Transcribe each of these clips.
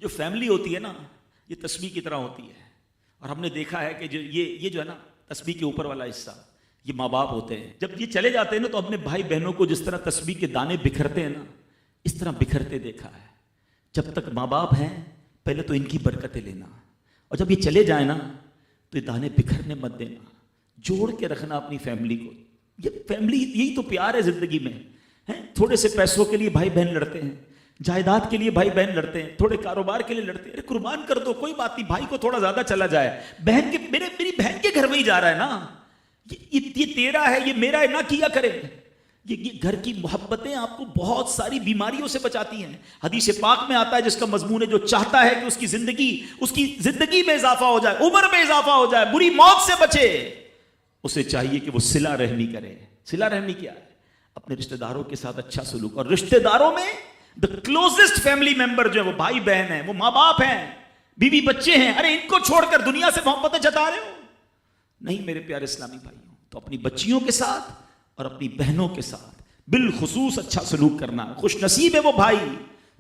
جو فیملی ہوتی ہے نا یہ تسبیح کی طرح ہوتی ہے، اور ہم نے دیکھا ہے کہ یہ جو ہے نا تسبیح کے اوپر والا حصہ یہ ماں باپ ہوتے ہیں. جب یہ چلے جاتے ہیں نا تو اپنے بھائی بہنوں کو جس طرح تسبیح کے دانے بکھرتے ہیں نا اس طرح بکھرتے دیکھا ہے. جب تک ماں باپ ہیں پہلے تو ان کی برکتیں لینا، اور جب یہ چلے جائیں نا تو یہ دانے بکھرنے مت دینا، جوڑ کے رکھنا اپنی فیملی کو. یہ فیملی یہی تو پیار ہے زندگی میں. تھوڑے سے پیسوں کے لیے بھائی بہن لڑتے ہیں، جائیداد کے لیے بھائی بہن لڑتے ہیں، تھوڑے کاروبار کے لیے لڑتے ہیں. ارے قربان کر دو، کوئی بات نہیں، بھائی کو تھوڑا زیادہ چلا جائے، بہن کے میری بہن کے گھر میں ہی جا رہا ہے نا، یہ تیرا ہے، یہ میرا ہے، نہ کیا کرے. یہ گھر کی محبتیں آپ کو بہت ساری بیماریوں سے بچاتی ہیں. حدیث پاک میں آتا ہے جس کا مضمون ہے جو چاہتا ہے کہ اس کی زندگی میں اضافہ ہو جائے، عمر میں اضافہ ہو جائے، بری موت سے بچے، اسے چاہیے کہ وہ صلہ رحمی کرے. صلہ رحمی کیا ہے؟ اپنے رشتہ داروں کے ساتھ اچھا سلوک. اور رشتہ داروں میں the closest family member جو ہے وہ بھائی بہن ہیں، وہ ماں باپ ہیں، بیوی بچے ہیں. ارے ان کو چھوڑ کر دنیا سے محبتیں جتا رہے ہو؟ نہیں میرے پیارے اسلامی بھائیوں. تو اپنی بچیوں کے ساتھ اور اپنی بہنوں کے ساتھ بالخصوص اچھا سلوک کرنا. خوش نصیب ہے وہ بھائی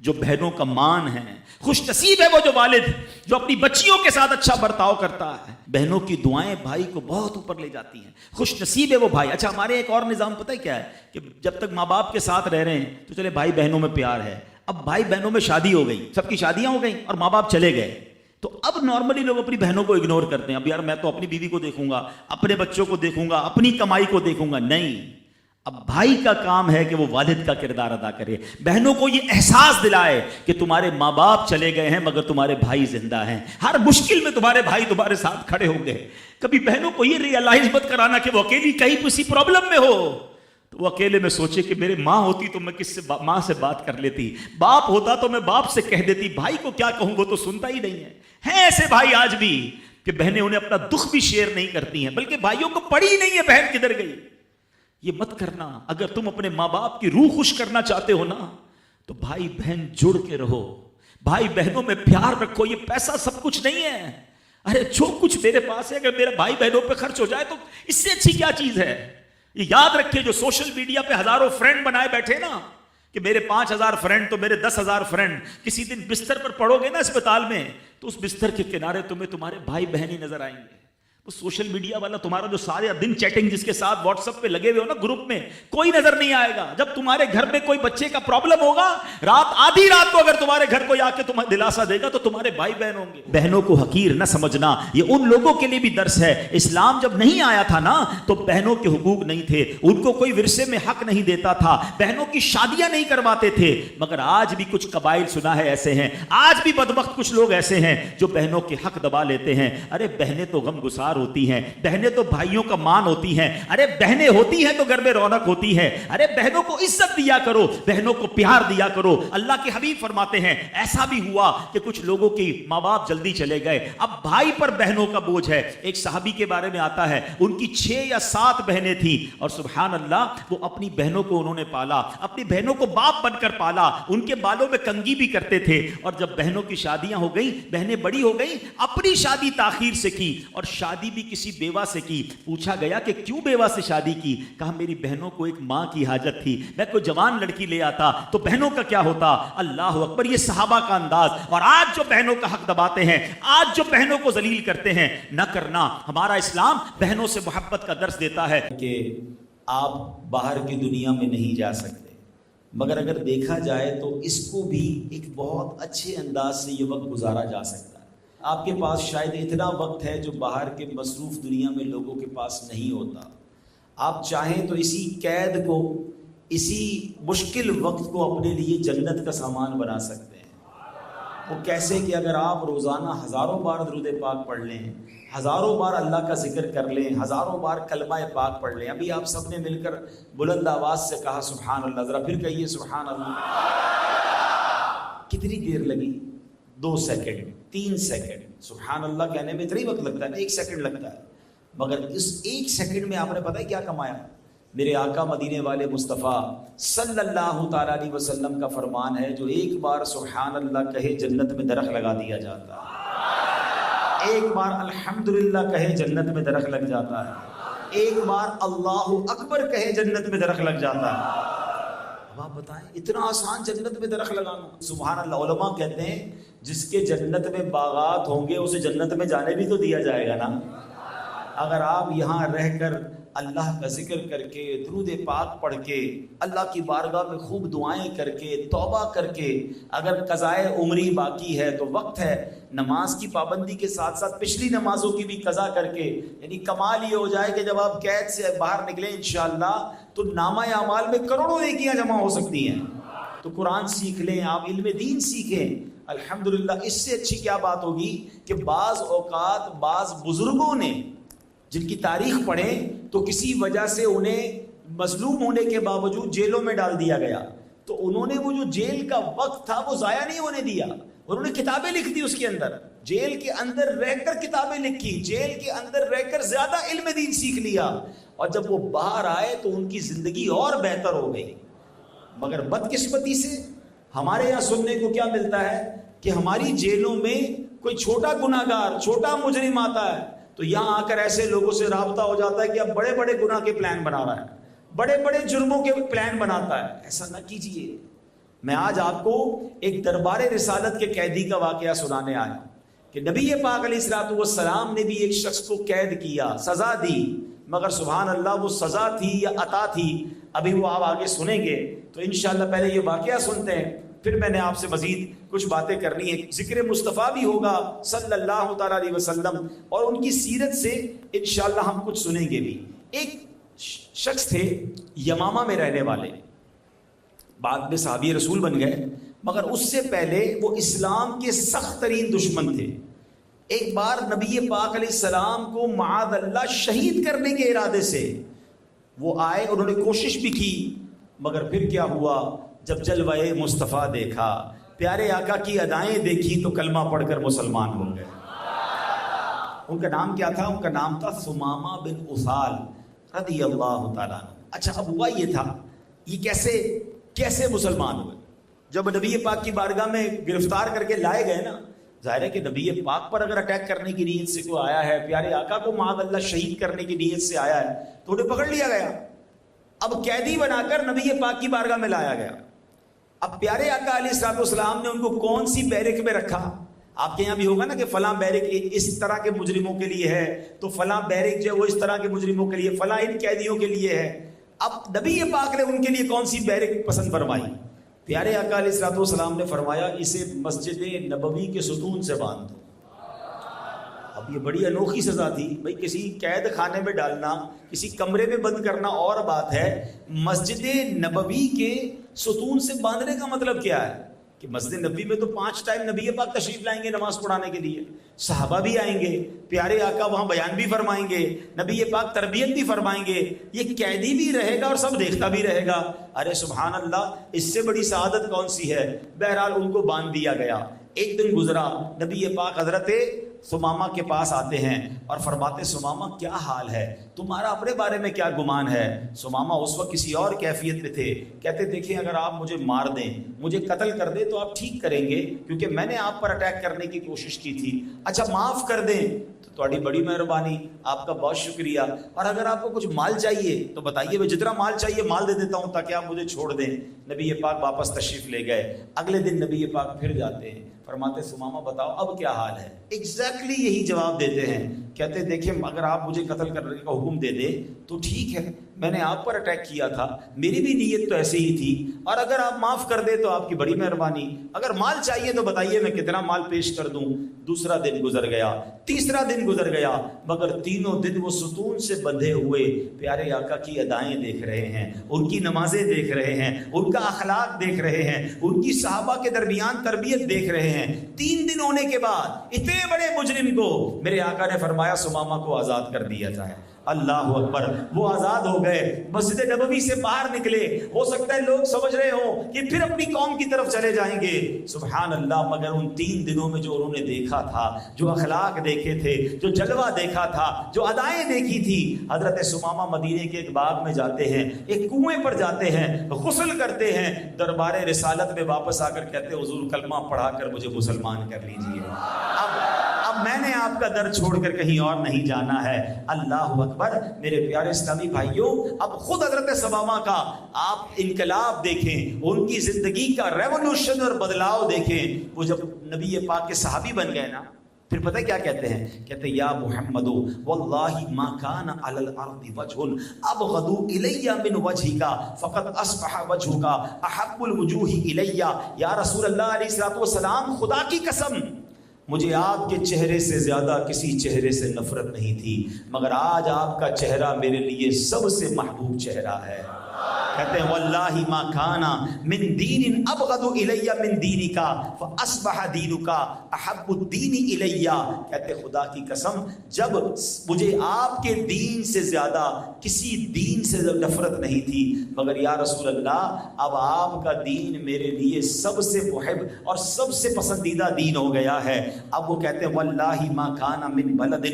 جو بہنوں کا مان ہے، خوش نصیب ہے وہ جو والد جو اپنی بچیوں کے ساتھ اچھا برتاؤ کرتا ہے. بہنوں کی دعائیں بھائی کو بہت اوپر لے جاتی ہیں. خوش نصیب ہے وہ بھائی. اچھا ہمارے ایک اور نظام پتہ ہے کیا ہے کہ جب تک ماں باپ کے ساتھ رہ رہے ہیں تو چلے بھائی بہنوں میں پیار ہے. اب بھائی بہنوں میں شادی ہو گئی، سب کی شادیاں ہو گئیں اور ماں باپ چلے گئے، تو اب نارملی لوگ اپنی بہنوں کو اگنور کرتے ہیں. اب یار میں تو اپنی بیوی کو دیکھوں گا، اپنے بچوں کو دیکھوں گا، اپنی کمائی کو دیکھوں گا. نہیں، اب بھائی کا کام ہے کہ وہ والد کا کردار ادا کرے، بہنوں کو یہ احساس دلائے کہ تمہارے ماں باپ چلے گئے ہیں مگر تمہارے بھائی زندہ ہیں، ہر مشکل میں تمہارے بھائی تمہارے ساتھ کھڑے ہوں گے. کبھی بہنوں کو یہ ریئلائز مت کرانا کہ وہ اکیلی کہیں کسی پرابلم میں ہو تو وہ اکیلے میں سوچے کہ میرے ماں ہوتی تو میں کس سے ماں سے بات کر لیتی، باپ ہوتا تو میں باپ سے کہہ دیتی، بھائی کو کیا کہوں وہ تو سنتا ہی نہیں ہے. ہیں ایسے بھائی آج بھی کہ بہنیں انہیں اپنا دکھ بھی شیئر نہیں کرتی ہیں، بلکہ بھائیوں کو پڑی ہی نہیں ہے بہن کدھر گئی. یہ مت کرنا. اگر تم اپنے ماں باپ کی روح خوش کرنا چاہتے ہو نا تو بھائی بہن جڑ کے رہو، بھائی بہنوں میں پیار رکھو. یہ پیسہ سب کچھ نہیں ہے. ارے جو کچھ میرے پاس ہے اگر میرا بھائی بہنوں پہ خرچ ہو جائے تو اس سے اچھی کیا چیز ہے. یہ یاد رکھے جو سوشل میڈیا پہ ہزاروں فرینڈ بنائے بیٹھے نا کہ میرے 5000 فرینڈ تو میرے 10,000 فرینڈ، کسی دن بستر پر پڑو گے نا اسپتال میں تو اس بستر کے کنارے تمہیں تمہارے بھائی بہن ہی نظر آئیں گے. وہ سوشل میڈیا والا تمہارا جو سارے دن چیٹنگ جس کے ساتھ واٹس ایپ پہ لگے ہوئے ہو نا گروپ میں، کوئی نظر نہیں آئے گا. جب تمہارے گھر میں کوئی بچے کا پرابلم ہوگا آدھی رات کو اگر تمہارے گھر کو آ کے تمہیں دلاسا دے گا تو تمہارے بھائی بہن ہوں گے. بہنوں کو حقیر نہ سمجھنا، یہ ان لوگوں کے لیے بھی درس ہے. اسلام جب نہیں آیا تھا نا تو بہنوں کے حقوق نہیں تھے، ان کو کوئی ورثے میں حق نہیں دیتا تھا، بہنوں کی شادیاں نہیں کرواتے تھے. مگر آج بھی کچھ قبائل سنا ہے ایسے ہیں، آج بھی بدبخت کچھ لوگ ایسے ہیں جو بہنوں کے حق دبا لیتے ہیں. ارے بہنیں تو غم گسار ہوتی ہیں، بہنیں تو بھائیوں کا مان ہوتی ہیں. ارے بہنیں ہوتی ہیں تو گھر میں رونق ہوتی ہے. ارے بہنوں کو عزت دیا کرو، بہنوں کو پیار دیا کرو. اللہ کے حبیب فرماتے ہیں ایسا بھی ہوا کہ کچھ لوگوں کی ماں باپ جلدی چلے گئے، اب بھائی پر بہنوں کا بوجھ ہے. ایک صحابی کے بارے میں آتا ہے ان کی 6 یا 7 بہنیں تھیں اور سبحان اللہ وہ اپنی بہنوں کو انہوں نے پالا، اپنی بہنوں کو باپ بن کر پالا، ان کے بالوں میں کنگھی بھی کرتے تھے. اور جب بہنوں کی شادیاں ہو گئیں، بہنیں بڑی ہو گئیں، اپنی شادی تاخیر سے کی اور شادی بھی کسی بیوہ سے کی. پوچھا گیا کہ کیوں بیوہ سے شادی کی؟ کہا میری بہنوں کو ایک ماں کی حاجت تھی، میں کوئی جوان لڑکی لے آتا تو بہنوں کا کیا ہوتا. اللہ اکبر، یہ صحابہ کا انداز. اور آج جو بہنوں کا حق دباتے ہیں، آج جو بہنوں کو ذلیل کرتے ہیں، نہ کرنا. ہمارا اسلام بہنوں سے محبت کا درس دیتا ہے کہ آپ باہر کی دنیا میں نہیں جا سکتے، مگر اگر دیکھا جائے تو اس کو بھی ایک بہت اچھے انداز سے یہ وقت گزارا جا سکتا ہے. آپ کے پاس شاید اتنا وقت ہے جو باہر کے مصروف دنیا میں لوگوں کے پاس نہیں ہوتا. آپ چاہیں تو اسی قید کو، اسی مشکل وقت کو اپنے لیے جنت کا سامان بنا سکتے ہیں. وہ کیسے کہ اگر آپ روزانہ ہزاروں بار درود پاک پڑھ لیں، ہزاروں بار اللہ کا ذکر کر لیں، ہزاروں بار کلمہ پاک پڑھ لیں. ابھی آپ سب نے مل کر بلند آواز سے کہا سبحان اللہ، ذرا پھر کہیے سبحان اللہ. کتنی دیر لگی؟ 2 سیکنڈ، 3 سیکنڈ. سبحان اللہ کہنے میں اتنا ہی وقت لگتا ہے، 1 سیکنڈ لگتا ہے. مگر اس 1 سیکنڈ میں آپ نے پتہ ہے کیا کمایا؟ میرے آقا مدینے والے مصطفیٰ صلی اللہ تعالیٰ علیہ وسلم کا فرمان ہے جو ایک بار سبحان اللہ کہے جنت میں درخت لگا دیا جاتا ہے. ایک بار الحمدللہ کہے جنت میں درخت لگ جاتا ہے. ایک بار اللہ اکبر کہے جنت میں درخت لگ جاتا ہے. اب آپ بتائیں اتنا آسان جنت میں درخت لگانا. سبحان اللہ. علماء کہتے ہیں جس کے جنت میں باغات ہوں گے اسے جنت میں جانے بھی تو دیا جائے گا نا. اگر آپ یہاں رہ کر اللہ کا ذکر کر کے درود پاک پڑھ کے اللہ کی بارگاہ میں خوب دعائیں کر کے توبہ کر کے اگر قضائے عمری باقی ہے تو وقت ہے نماز کی پابندی کے ساتھ ساتھ پچھلی نمازوں کی بھی قضا کر کے، یعنی کمال یہ ہو جائے کہ جب آپ قید سے باہر نکلیں انشاءاللہ تو نامہ اعمال میں کروڑوں نیکیاں جمع ہو سکتی ہیں. تو قرآن سیکھ لیں، آپ علم دین سیکھیں. الحمدللہ اس سے اچھی کیا بات ہوگی کہ بعض اوقات بعض بزرگوں نے جن کی تاریخ پڑھیں تو کسی وجہ سے انہیں مظلوم ہونے کے باوجود جیلوں میں ڈال دیا گیا، تو انہوں نے وہ جو جیل کا وقت تھا وہ ضائع نہیں ہونے دیا، انہوں نے کتابیں لکھ دی اس کے اندر، جیل کے اندر رہ کر کتابیں لکھی، جیل کے اندر رہ کر زیادہ علم دین سیکھ لیا، اور جب وہ باہر آئے تو ان کی زندگی اور بہتر ہو گئی. مگر بدقسمتی سے ہمارے یہاں سننے کو کیا ملتا ہے کہ ہماری جیلوں میں کوئی چھوٹا گناہ گار چھوٹا مجرم آتا ہے تو یہاں آ کر ایسے لوگوں سے رابطہ ہو جاتا ہے کہ اب بڑے بڑے گناہ کے پلان بنا رہا ہے، بڑے بڑے جرموں کے پلان بناتا ہے. ایسا نہ کیجئے. میں آج آپ کو ایک دربار رسالت کے قیدی کا واقعہ سنانے آیا کہ نبی پاک علیہ الصلوۃ والسلام نے بھی ایک شخص کو قید کیا، سزا دی، مگر سبحان اللہ وہ سزا تھی یا عطا تھی ابھی وہ آپ آگے سنیں گے. تو انشاءاللہ پہلے یہ واقعہ سنتے ہیں، پھر میں نے آپ سے مزید کچھ باتیں کرنی ہیں. ذکر مصطفیٰ بھی ہوگا صلی اللہ تعالیٰ علیہ وسلم اور ان کی سیرت سے انشاءاللہ ہم کچھ سنیں گے بھی. ایک شخص تھے یمامہ میں رہنے والے، بعد میں صحابی رسول بن گئے، مگر اس سے پہلے وہ اسلام کے سخت ترین دشمن تھے. ایک بار نبی پاک علیہ السلام کو معاذ اللہ شہید کرنے کے ارادے سے وہ آئے، انہوں نے کوشش بھی کی، مگر پھر کیا ہوا جب جلوہ مصطفیٰ دیکھا، پیارے آقا کی ادائیں دیکھی تو کلمہ پڑھ کر مسلمان ہو گئے. ان کا نام کیا تھا؟ ان کا نام تھا ثمامہ بن اسال رضی اللہ تعالیٰ عنہ. اچھا اب ہوا یہ تھا، یہ کیسے مسلمان ہوئے؟ جب نبی پاک کی بارگاہ میں گرفتار کر کے لائے گئے نا، ظاہر ہے کہ نبی پاک پر اگر اٹیک کرنے کی نیت سے کوئی آیا ہے، پیارے آقا کو معاذ اللہ شہید کرنے کی نیت سے آیا ہے تو انہیں پکڑ لیا گیا. اب قیدی بنا کر نبی پاک کی بارگاہ میں لایا گیا. اب پیارے آقا علیہ الصلوۃ والسلام نے ان کو کون سی بیرک میں رکھا؟ آپ کے یہاں بھی ہوگا نا کہ فلاں بیرک اس طرح کے مجرموں کے لیے ہے، تو فلاں بیرک جو ہے وہ اس طرح کے مجرموں کے لیے، فلاں ان قیدیوں کے لیے ہے. اب نبی پاک نے ان کے لیے کون سی بیرک پسند فرمائی؟ پیارے آقا علیہ الصلوۃ والسلام نے فرمایا اسے مسجد نبوی کے ستون سے باندھ دو. اب یہ بڑی انوکھی سزا تھی بھائی، کسی قید خانے میں ڈالنا، کسی کمرے میں بند کرنا اور بات ہے، مسجد نبوی کے ستون سے باندھنے کا مطلب کیا ہے کہ مسجد نبوی میں تو 5 ٹائم نبی پاک تشریف لائیں گے نماز پڑھانے کے لیے، صحابہ بھی آئیں گے، پیارے آقا وہاں بیان بھی فرمائیں گے، نبی پاک تربیت بھی فرمائیں گے، یہ قیدی بھی رہے گا اور سب دیکھتا بھی رہے گا. ارے سبحان اللہ، اس سے بڑی سعادت کون سی ہے؟ بہرحال ان کو باندھ دیا گیا. ایک دن گزرا، نبی پاک حضرت ثمامہ کے پاس آتے ہیں اور فرماتے ثمامہ کیا حال ہے، تمہارا اپنے بارے میں کیا گمان ہے؟ ثمامہ اس وقت کسی اور کیفیت میں تھے، کہتے دیکھیں اگر آپ مجھے مار دیں، مجھے قتل کر دیں تو آپ ٹھیک کریں گے کیونکہ میں نے آپ پر اٹیک کرنے کی کوشش کی تھی. اچھا معاف کر دیں تو تھوڑی بڑی مہربانی، آپ کا بہت شکریہ، اور اگر آپ کو کچھ مال چاہیے تو بتائیے، میں جتنا مال چاہیے مال دے دیتا ہوں تاکہ آپ مجھے چھوڑ دیں. نبی پاک واپس تشریف لے گئے. اگلے دن نبی پاک پھر جاتے ہیں، فرماتے ثمامہ بتاؤ اب کیا حال ہے؟ ایگزیکٹلی یہی جواب دیتے ہیں، کہتے دیکھیں اگر آپ مجھے قتل کرنے کا حکم دے دیں تو ٹھیک ہے، میں نے آپ پر اٹیک کیا تھا، میری بھی نیت تو ایسے ہی تھی، اور اگر آپ معاف کر دیں تو آپ کی بڑی مہربانی، اگر مال چاہیے تو بتائیے میں کتنا مال پیش کر دوں. دوسرا دن گزر گیا، تیسرا دن گزر گیا، مگر تینوں دن وہ ستون سے بندھے ہوئے پیارے آقا کی ادائیں دیکھ رہے ہیں، ان کی نمازیں دیکھ رہے ہیں، ان کا اخلاق دیکھ رہے ہیں، ان کی صحابہ کے درمیان تربیت دیکھ رہے ہیں. 3 دن ہونے کے بعد اتنے بڑے مجرم کو میرے آقا نے فرمایا ثمامہ کو آزاد کر دیا جائے. اللہ اکبر، وہ آزاد ہو گئے، مسجد نبوی سے باہر نکلے. ہو سکتا ہے لوگ سمجھ رہے ہوں کہ پھر اپنی قوم کی طرف چلے جائیں گے، سبحان اللہ، مگر ان 3 دنوں میں جو انہوں نے دیکھا تھا، جو اخلاق دیکھے تھے، جو جلوہ دیکھا تھا، جو ادائیں دیکھی تھی، حضرت ثمامہ مدینے کے ایک باغ میں جاتے ہیں، ایک کنویں پر جاتے ہیں، غسل کرتے ہیں، دربار رسالت میں واپس آ کر کہتے حضور کلمہ پڑھا کر مجھے مسلمان کر لیجئے. اب اب میں نے آپ کا در چھوڑ کر کہیں اور نہیں جانا ہے۔ اللہ اکبر۔ میرے پیارے اسلامی بھائیوں، اب خود حضرت ثمامہ کا آپ انقلاب دیکھیں، ان کی زندگی کا ریولوشن اور بدلاؤ دیکھیں۔ وہ جب نبی پاک کے صحابی بن گئے نا، پھر پتہ کیا کہتے ہیں؟ کہتے ہیں یا محمد واللہ ما کان علی الارض وجہ ابغض الی من وجهک فقد اصبح وجهک احب الوجوہ الی۔ یا رسول اللہ علیہ الصلوۃ والسلام، خدا کی قسم مجھے آپ کے چہرے سے زیادہ کسی چہرے سے نفرت نہیں تھی، مگر آج آپ کا چہرہ میرے لیے سب سے محبوب چہرہ ہے۔ کہتے ہیں واللہ ما کانا من دین ابغض الی من دینک فاصبح دینک احب الدین الی۔ کہتے خدا کی قسم، جب مجھے آپ کے دین سے زیادہ کسی دین سے نفرت نہیں تھی، مگر یا رسول اللہ اب آپ کا دین میرے لیے سب سے محب اور سب سے پسندیدہ دین ہو گیا ہے۔ اب وہ کہتے ہیں واللہ ما کانا من بلد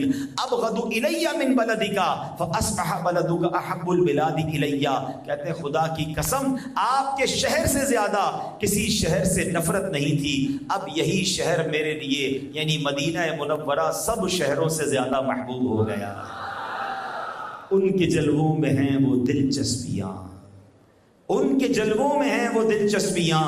ابغض الی من بلدک فاصبح بلدک احب البلاد الی۔ کہتے ہیں خدا کی قسم آپ کے شہر سے زیادہ کسی شہر سے نفرت نہیں تھی، اب یہی شہر میرے لیے یعنی مدینہ منورہ سب شہروں سے زیادہ محبوب ہو گیا۔ ان کے جلووں میں ہیں وہ دلچسپیاں، ان کے جلووں میں ہیں وہ دلچسپیاں،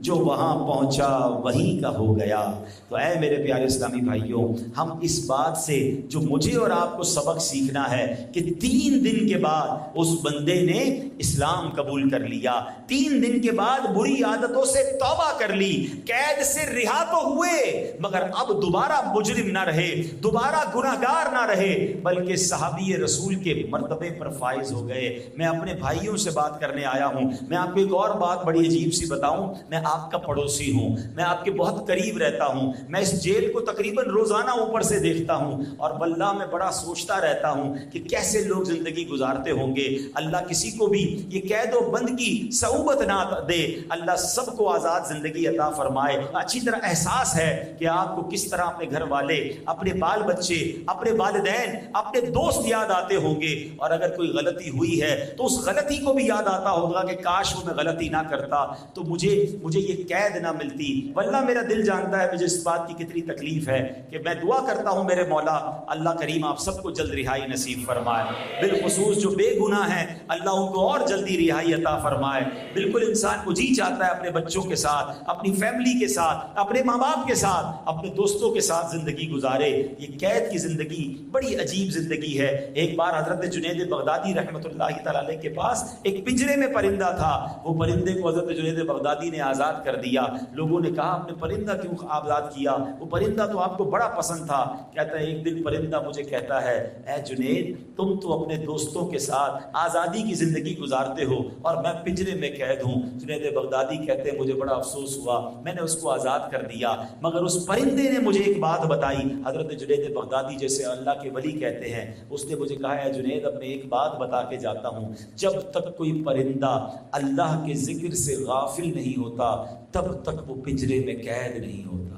جو وہاں پہنچا وہیں کا ہو گیا۔ تو اے میرے پیارے اسلامی بھائیوں، ہم اس بات سے جو مجھے اور آپ کو سبق سیکھنا ہے کہ 3 دن کے بعد اس بندے نے اسلام قبول کر لیا، 3 دن کے بعد بری عادتوں سے توبہ کر لی، قید سے رہا تو ہوئے، مگر اب دوبارہ مجرم نہ رہے، دوبارہ گناہگار نہ رہے، بلکہ صحابی رسول کے مرتبے پر فائز ہو گئے۔ میں اپنے بھائیوں سے بات کرنے آیا ہوں۔ میں آپ کو ایک اور بات بڑی عجیب سی بتاؤں، میں آپ کا پڑوسی ہوں، میں آپ کے بہت قریب رہتا ہوں، میں اس جیل کو تقریباً روزانہ اوپر سے دیکھتا ہوں، اور واللہ میں بڑا سوچتا رہتا ہوں کہ کیسے لوگ زندگی گزارتے ہوں گے۔ اللہ کسی کو بھی یہ قید و بند کی صعوبت نہ دے، اللہ سب کو آزاد زندگی عطا فرمائے۔ اچھی طرح احساس ہے کہ آپ کو کس طرح اپنے گھر والے، اپنے بال بچے، اپنے والدین، اپنے دوست یاد آتے ہوں گے، اور اگر کوئی غلطی ہوئی ہے تو اس غلطی کو بھی یاد آتا ہوگا کہ کاش وہ میں غلطی نہ کرتا تو مجھے یہ قید نہ ملتی۔ واللہ میرا دل جانتا ہے مجھے اس بات کی کتنی تکلیف ہے کہ میں دعا کرتا ہوں میرے مولا اللہ کریم آپ سب کو جلد رہائی نصیب فرمائے، بالخصوص جو بے گناہ ہیں اللہ ان کو اور جلدی رہائی عطا فرمائے۔ بالکل انسان کو جی چاہتا ہے اپنے بچوں کے ساتھ، اپنی فیملی کے ساتھ، اپنے ماں باپ کے ساتھ، اپنے دوستوں کے ساتھ زندگی گزارے۔ یہ قید کی زندگی بڑی عجیب زندگی ہے۔ ایک بار حضرت جنید بغدادی رحمۃ اللہ تعالی علیہ کے پاس ایک پنجرے میں پرندہ تھا، وہ پرندے کو حضرت جنید بغدادی نے آزاد کر دیا۔ لوگوں نے کہا آپ نے پرندہ کیوں آزاد کیا؟ وہ پرندہ تو آپ کو بڑا پسند تھا۔ کہتا ہے ایک دن پرندہ مجھے کہتا ہے اے جنید تم تو اپنے دوستوں کے ساتھ آزادی کی زندگی گزارتے ہو اور میں پنجرے میں قید ہوں۔ جنید بغدادی کہتے ہیں مجھے بڑا افسوس ہوا، میں نے اس کو آزاد کر دیا، مگر اس پرندے نے مجھے ایک بات بتائی۔ حضرت جنید بغدادی جیسے اللہ کے ولی کہتے ہیں، اس نے مجھے کہا ہے جنید اب میں ایک بات بتا کے جاتا ہوں، جب تک کوئی پرندہ اللہ کے ذکر سے غافل نہیں ہوتا تب تک وہ پنجرے میں قید نہیں ہوتا۔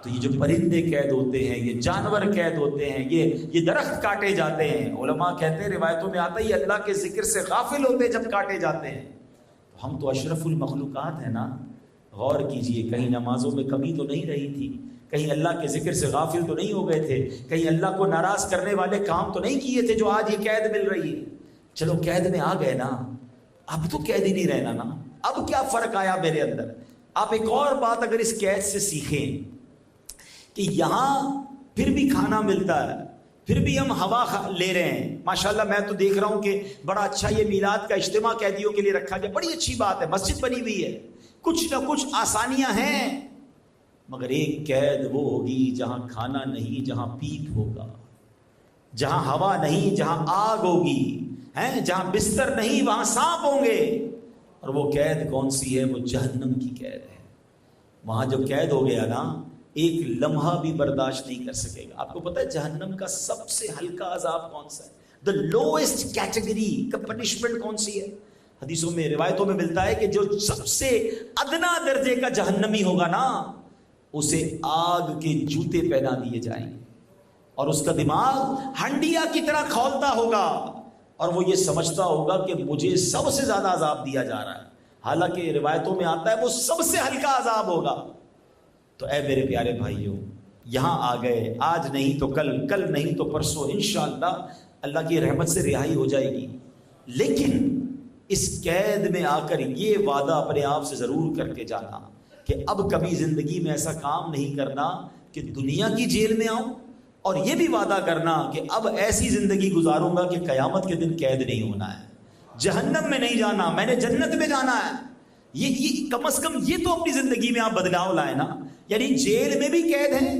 تو یہ جو پرندے قید ہوتے ہیں، یہ جانور قید ہوتے ہیں، یہ درخت کاٹے جاتے ہیں، علماء کہتے ہیں روایتوں میں آتا ہے یہ اللہ کے ذکر سے غافل ہوتے ہیں جب کاٹے جاتے ہیں۔ تو ہم تو اشرف المخلوقات ہیں نا، غور کیجئے کہیں نمازوں میں کمی تو نہیں رہی تھی، کہیں اللہ کے ذکر سے غافل تو نہیں ہو گئے تھے، کہیں اللہ کو ناراض کرنے والے کام تو نہیں کیے تھے جو آج یہ قید مل رہی ہے۔ چلو قید میں آ گئے نا، اب تو قید ہی نہیں رہنا نا، اب کیا فرق آیا میرے اندر؟ آپ ایک اور بات اگر اس قید سے سیکھیں کہ یہاں پھر بھی کھانا ملتا ہے، پھر بھی ہم ہوا لے رہے ہیں۔ ماشاءاللہ میں تو دیکھ رہا ہوں کہ بڑا اچھا یہ میلاد کا اجتماع قیدیوں کے لیے رکھا گیا، بڑی اچھی بات ہے، مسجد بنی ہوئی ہے، کچھ نہ کچھ آسانیاں ہیں، مگر ایک قید وہ ہوگی جہاں کھانا نہیں، جہاں پیپ ہوگا، جہاں ہوا نہیں، جہاں آگ ہوگی، جہاں بستر نہیں وہاں سانپ ہوں گے۔ اور وہ قید کون سی ہے؟ وہ جہنم کی قید ہے۔ وہاں جب قید ہو گیا نا، ایک لمحہ بھی برداشت نہیں کر سکے گا۔ آپ کو پتہ ہے جہنم کا سب سے ہلکا عذاب کون سا ہے؟ the lowest category کا پنشمنٹ کون سی ہے؟ حدیثوں میں روایتوں میں ملتا ہے کہ جو سب سے ادنا درجے کا جہنمی ہوگا نا، اسے آگ کے جوتے پہنا دیے جائیں گے اور اس کا دماغ ہنڈیا کی طرح کھولتا ہوگا اور وہ یہ سمجھتا ہوگا کہ مجھے سب سے زیادہ عذاب دیا جا رہا ہے، حالانکہ روایتوں میں آتا ہے وہ سب سے ہلکا عذاب ہوگا۔ تو اے میرے پیارے بھائیوں، یہاں آ گئے، آج نہیں تو کل، کل نہیں تو پرسوں انشاءاللہ اللہ کی رحمت سے رہائی ہو جائے گی. لیکن اس قید میں آ کر یہ وعدہ اپنے آپ سے ضرور کر کے جانا کہ اب کبھی زندگی میں ایسا کام نہیں کرنا کہ دنیا کی جیل میں آؤں، اور یہ بھی وعدہ کرنا کہ اب ایسی زندگی گزاروں گا کہ قیامت کے دن قید نہیں ہونا ہے، جہنم میں نہیں جانا، میں نے جنت میں جانا ہے. یہ کم از کم یہ تو اپنی زندگی میں آپ بدلاؤ لائیں نا. یعنی جیل میں بھی قید ہیں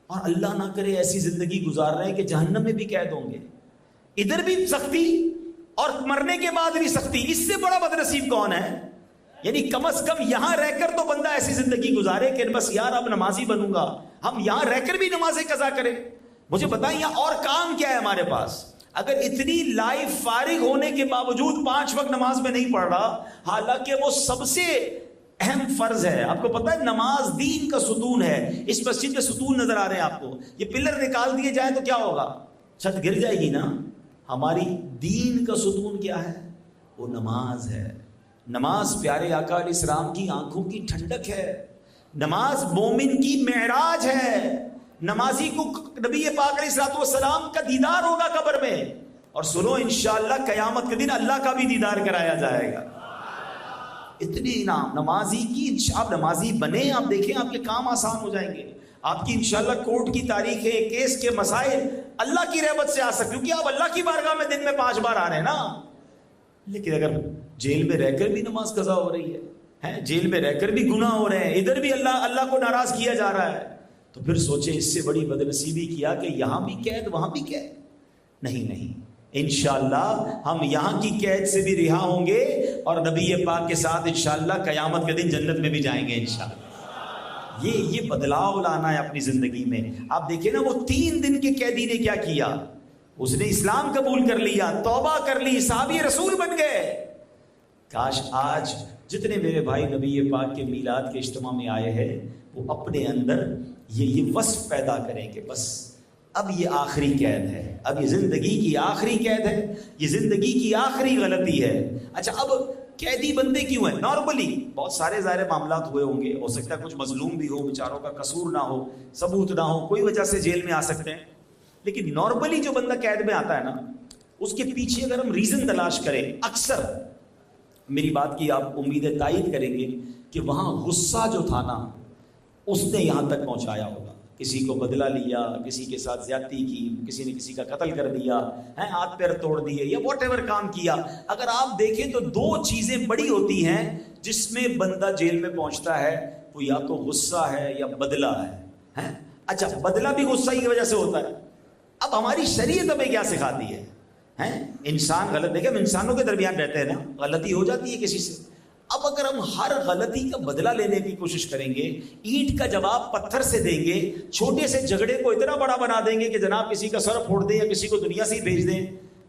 اور اللہ نہ کرے ایسی زندگی گزار رہے ہیں کہ جہنم میں بھی قید ہوں گے، ادھر بھی سختی اور مرنے کے بعد بھی سختی. اس سے بڑا بدنصیب کون ہے؟ یعنی کم از کم یہاں رہ کر تو بندہ ایسی زندگی گزارے کہ بس یار اب نمازی بنوں گا. ہم یہاں رہ کر بھی نمازیں قضا کریں. مجھے بتائیں یہاں اور کام کیا ہے ہمارے پاس؟ اگر اتنی لائف فارغ ہونے کے باوجود 5 وقت نماز میں نہیں پڑھ رہا، حالانکہ وہ سب سے اہم فرض ہے. آپ کو پتہ ہے نماز دین کا ستون ہے. اس مسجد کے ستون نظر آ رہے ہیں آپ کو، یہ پلر نکال دیے جائیں تو کیا ہوگا؟ چھت گر جائے گی نا. ہماری دین کا ستون کیا ہے؟ وہ نماز ہے. نماز پیارے آقا علیہ السلام کی آنکھوں کی ٹھنڈک ہے. نماز مومن کی معراج ہے. نمازی کو نبی پاک علیہ السلام کا دیدار ہوگا قبر میں. اور سنو انشاءاللہ قیامت کے دن اللہ کا بھی دیدار کرایا جائے گا. اتنی انعام نمازی کی. آپ نمازی بنے، آپ دیکھیں آپ کے کام آسان ہو جائیں گے. آپ کی انشاءاللہ کورٹ کی تاریخیں، کیس کے مسائل اللہ کی رحمت سے آ سکتے، کیونکہ آپ اللہ کی بارگاہ میں دن میں 5 بار آ رہے ہیں نا. لیکن اگر جیل میں رہ کر بھی نماز قضا ہو رہی ہے، جیل میں رہ کر بھی گناہ ہو رہے ہیں، ادھر بھی اللہ کو ناراض کیا جا رہا ہے، تو پھر سوچیں اس سے بڑی بدنصیبی کیا کہ یہاں بھی قید وہاں بھی قید. نہیں، انشاءاللہ ہم یہاں کی قید سے بھی رہا ہوں گے اور نبی پاک کے ساتھ انشاءاللہ قیامت کے دن جنت میں بھی جائیں گے انشاءاللہ. یہ بدلاؤ لانا ہے اپنی زندگی میں. آپ دیکھیں نا وہ 3 دن کے قیدی نے کیا کیا؟ اس نے اسلام قبول کر لیا، توبہ کر لی، صحابی رسول بن گئے. کاش آج جتنے میرے بھائی نبی پاک کے میلاد کے اجتماع میں آئے ہیں وہ اپنے اندر یہ وصف پیدا کریں کہ بس اب یہ آخری قید ہے، اب یہ زندگی کی آخری قید ہے، یہ زندگی کی آخری غلطی ہے. اچھا اب قیدی بندے کیوں ہیں؟ نارملی بہت سارے ظاہر معاملات ہوئے ہوں گے، ہو سکتا ہے کچھ مظلوم بھی ہو، بیچاروں کا قصور نہ ہو، ثبوت نہ ہو، کوئی وجہ سے جیل میں آ سکتے ہیں. لیکن نارملی جو بندہ قید میں آتا ہے نا، اس کے پیچھے اگر ہم ریزن تلاش کریں، اکثر میری بات کی آپ امید تائید کریں گے کہ وہاں غصہ جو تھا نا اس نے یہاں تک پہنچایا ہوگا. کسی کو بدلہ لیا، کسی کے ساتھ زیادتی کی، کسی نے کسی کا قتل کر دیا، ہاتھ پیر توڑ دیے، یا واٹ ایور کام کیا. اگر آپ دیکھیں تو 2 چیزیں بڑی ہوتی ہیں جس میں بندہ جیل میں پہنچتا ہے، وہ یا تو غصہ ہے یا بدلہ ہے. اچھا بدلہ بھی غصہ ہی کی وجہ سے ہوتا ہے. اب ہماری شریعت ہمیں کیا سکھاتی ہے؟ انسان غلط، دیکھیں ہم انسانوں کے درمیان رہتے ہیں نا، غلطی ہو جاتی ہے کسی سے. اب اگر ہم ہر غلطی کا بدلہ لینے کی کوشش کریں گے، اینٹ کا جواب پتھر سے دیں گے، چھوٹے سے جھگڑے کو اتنا بڑا بنا دیں گے کہ جناب کسی کا سر پھوڑ دیں یا کسی کو دنیا سے ہی بھیج دیں،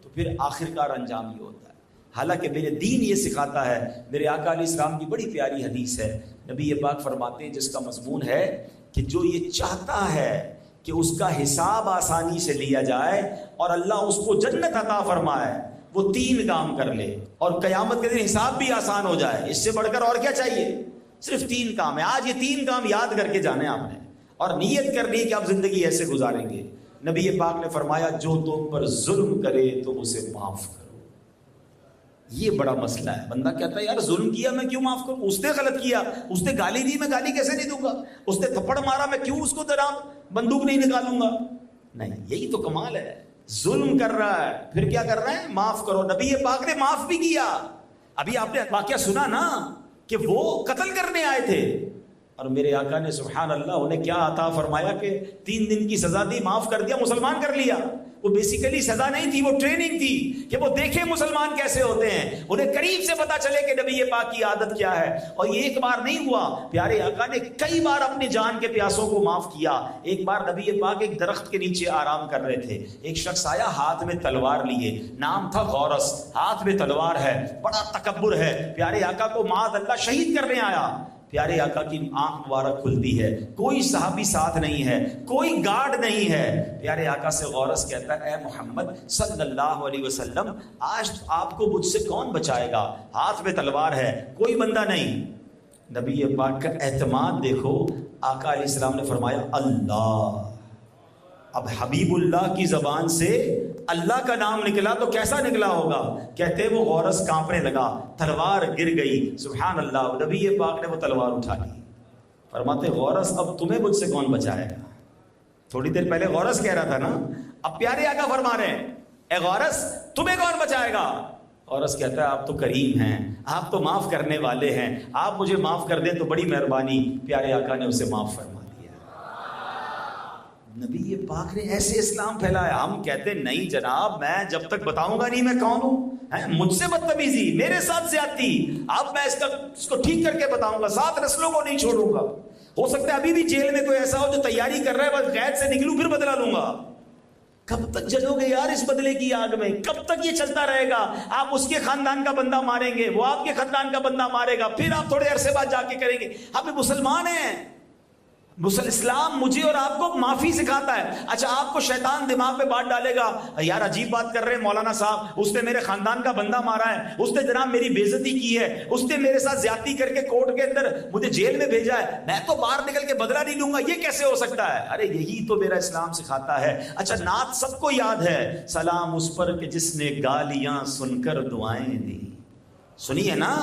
تو پھر آخرکار انجام یہ ہوتا ہے. حالانکہ میرے دین یہ سکھاتا ہے، میرے آقا علیہ السلام کی بڑی پیاری حدیث ہے. نبی پاک فرماتے ہیں جس کا مضمون ہے کہ جو یہ چاہتا ہے کہ اس کا حساب آسانی سے لیا جائے اور اللہ اس کو جنت عطا فرمائے، وہ 3 کام کر لے اور قیامت کے دن حساب بھی آسان ہو جائے. اس سے بڑھ کر اور کیا چاہیے؟ صرف 3 کام ہے. آج یہ 3 کام یاد کر کے جانے آپ نے اور نیت کرنی ہے کہ آپ زندگی ایسے گزاریں گے. نبی پاک نے فرمایا جو تم پر ظلم کرے تم اسے معاف کرو. یہ بڑا مسئلہ ہے. بندہ کہتا ہے یار ظلم کیا میں کیوں معاف کروں؟ اس نے غلط کیا، اس نے گالی دی میں گالی کیسے نہیں دوں گا؟ اس نے تھپڑ مارا میں کیوں اس کو بندوق نہیں نکالوں گا؟ نہیں، یہی تو کمال ہے. ظلم کر رہا ہے پھر کیا کر رہا ہے؟ معاف کرو. نبی پاک نے معاف بھی کیا. ابھی آپ نے واقعہ سنا نا کہ وہ قتل کرنے آئے تھے اور میرے آقا نے سبحان اللہ انہیں کیا عطا فرمایا کہ 3 دن کی سزا دی، معاف کر دیا، مسلمان کر لیا. وہ بیسیکلی سزا نہیں تھی، وہ ٹریننگ تھی کہ وہ دیکھیں مسلمان کیسے ہوتے ہیں، انہیں قریب سے پتا چلے کہ نبی پاک کی عادت کیا ہے. اور یہ ایک بار نہیں ہوا، پیارے آقا نے کئی بار اپنی جان کے پیاسوں کو معاف کیا. ایک بار نبی پاک ایک درخت کے نیچے آرام کر رہے تھے، ایک شخص آیا ہاتھ میں تلوار لیے، نام تھا غورس، ہاتھ میں تلوار ہے، بڑا تکبر ہے، پیارے آقا کو معاذ اللہ شہید کرنے آیا. پیارے آقا کی آنکھ مبارک کھلتی ہے، کوئی صحابی ساتھ نہیں ہے، کوئی گارڈ نہیں ہے. پیارے آقا سے غورس کہتا ہے اے محمد صلی اللہ علیہ وسلم آج آپ کو مجھ سے کون بچائے گا؟ ہاتھ میں تلوار ہے، کوئی بندہ نہیں. نبی پاک کا اعتماد دیکھو، آقا علیہ السلام نے فرمایا اللہ. اب حبیب اللہ کی زبان سے اللہ کا نام نکلا تو کیسا نکلا ہوگا؟ کہتے وہ غورث کانپنے لگا، تلوار گر گئی. سبحان اللہ. نبی پاک نے وہ تلوار اٹھا لی. فرماتے غورث اب تمہیں مجھ سے کون بچائے گا؟ تھوڑی دیر پہلے غورث کہہ رہا تھا نا، اب پیارے آقا فرما رہے ہیں اے غورث تمہیں کون بچائے گا؟ غورث کہتا ہے آپ تو کریم ہیں، آپ تو معاف کرنے والے ہیں، آپ مجھے معاف کر دیں تو بڑی مہربانی. پیارے آقا نے اسے معاف فرما. نبی پاک نے ایسے اسلام پھیلایا. ہم کہتے نہیں جناب، میں جب تک بتاؤں گا نہیں میں کون ہوں، مجھ سے بدتمیزی، میرے ساتھ زیادتی، اب میں اس کو ٹھیک کر کے بتاؤں گا، 7 نسلوں کو نہیں چھوڑوں گا. ہو سکتا ہے ابھی بھی جیل میں کوئی ایسا ہو جو تیاری کر رہا ہے، بس قید سے نکلوں پھر بدلا لوں گا. کب تک جلو گے یار اس بدلے کی آگ میں؟ کب تک یہ چلتا رہے گا؟ آپ اس کے خاندان کا بندہ ماریں گے، وہ آپ کے خاندان کا بندہ مارے گا، پھر آپ تھوڑے عرصے بعد جا کے کریں گے. آپ مسلمان ہیں. اسلام مجھے اور آپ کو معافی سکھاتا ہے. اچھا آپ کو شیطان دماغ میں بات ڈالے گا یار عجیب بات کر رہے ہیں مولانا صاحب، اس نے میرے خاندان کا بندہ مارا ہے، اس نے جناب میری بے عزتی کی ہے، اس نے میرے ساتھ زیادتی کر کے کورٹ کے اندر مجھے جیل میں بھیجا ہے، میں تو باہر نکل کے بدلہ نہیں لوں گا، یہ کیسے ہو سکتا ہے؟ ارے یہی تو میرا اسلام سکھاتا ہے. اچھا نعت سب کو یاد ہے، سلام اس پر کہ جس نے گالیاں سن کر دعائیں دی. سنی ہے نا؟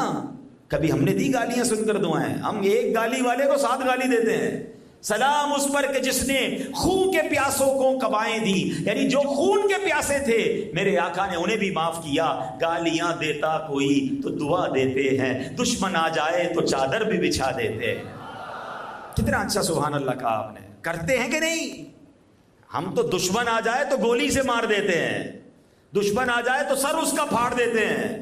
کبھی ہم نے دی گالیاں سن کر دعائیں؟ ہم ایک گالی والے کو 7 گالی دیتے ہیں. سلام اس پر کہ جس نے خون کے پیاسوں کو قبائیں دی، یعنی جو خون کے پیاسے تھے میرے آقا نے انہیں بھی معاف کیا. گالیاں دیتا کوئی تو دعا دیتے ہیں، دشمن آ جائے تو چادر بھی بچھا دیتے ہیں. کتنا اچھا سبحان اللہ کہا آپ نے. کرتے ہیں کہ نہیں؟ ہم تو دشمن آ جائے تو گولی سے مار دیتے ہیں، دشمن آ جائے تو سر اس کا پھاڑ دیتے ہیں.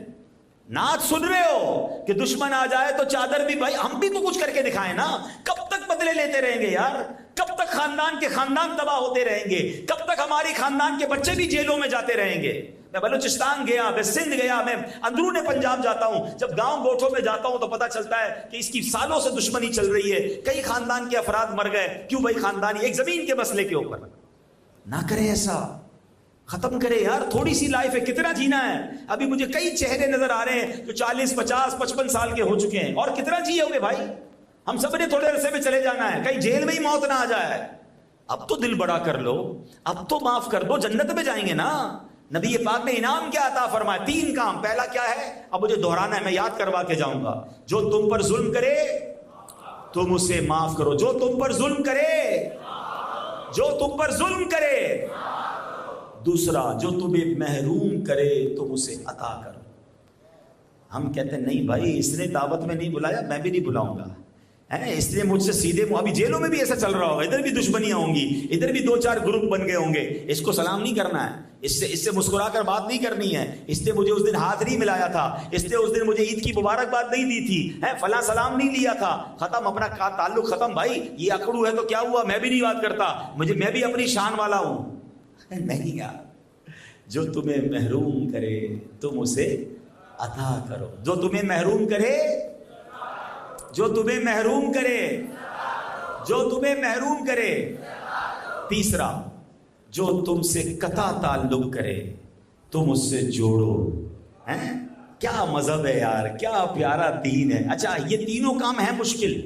نعت سن رہے ہو کہ دشمن آ جائے تو چادر بھی، بھائی ہم بھی تو کچھ کر کے دکھائیں نا. کب تک بدلے لیتے رہیں گے یار؟ کب تک خاندان کے خاندان تباہ ہوتے رہیں گے؟ کب تک ہماری خاندان کے بچے بھی جیلوں میں جاتے رہیں گے؟ میں بلوچستان گیا، میں سندھ گیا، میں اندرون پنجاب جاتا ہوں، جب گاؤں گوٹھوں میں جاتا ہوں تو پتہ چلتا ہے کہ اس کی سالوں سے دشمنی چل رہی ہے، کئی خاندان کے افراد مر گئے. کیوں بھائی؟ خاندانی ایک زمین کے مسئلے کے اوپر. نہ کرے ایسا، ختم کرے یار. تھوڑی سی لائف ہے، کتنا جینا ہے؟ ابھی مجھے کئی چہرے نظر آ رہے ہیں جو 40 50 55 سال کے ہو چکے ہیں، اور کتنا جیے ہوگے بھائی؟ ہم سب نے تھوڑے عرصے میں چلے جانا ہے، کہیں جیل میں ہی موت نہ آ جائے. اب تو دل بڑا کر لو، اب تو معاف کر دو، جنت میں جائیں گے نا. نبی پاک نے انعام کیا عطا فرمایا؟ 3 کام. پہلا کیا ہے؟ اب مجھے دہرانا ہے، میں یاد کروا کے جاؤں گا. جو تم پر ظلم کرے تم اسے معاف کرو. جو تم پر ظلم کرے، جو تم پر ظلم کرے. دوسرا، جو تمہیں محروم کرے تم اسے عطا کرو. ہم کہتے ہیں نہیں بھائی، اس نے دعوت میں نہیں بلایا، میں بھی نہیں بلاؤں گا، اس لیے مجھ سے سیدھے ابھی جیلوں میں بھی ایسا چل رہا ہوگا، ادھر بھی دشمنیاں ہوں گی، ادھر بھی 2-4 گروپ بن گئے ہوں گے. اس کو سلام نہیں کرنا ہے، اس سے مسکرا کر بات نہیں کرنی ہے، اس نے مجھے اس دن ہاتھ نہیں ملایا تھا، اس نے اس دن مجھے عید کی مبارکباد نہیں دی تھی، فلاں سلام نہیں لیا تھا. ختم، اپنا تعلق ختم. بھائی یہ اکڑو ہے تو کیا ہوا؟ میں بھی نہیں بات کرتا، میں بھی اپنی شان والا ہوں. نہیں یار، جو تمہیں محروم کرے تم اسے عطا کرو. جو تمہیں محروم کرے، جو تمہیں محروم کرے، جو تمہیں محروم کرے. تیسرا، جو تم سے قطع تعلق کرے تم اس سے جوڑو. کیا مذہب ہے یار، کیا پیارا دین ہے. اچھا یہ تینوں کام ہیں مشکل،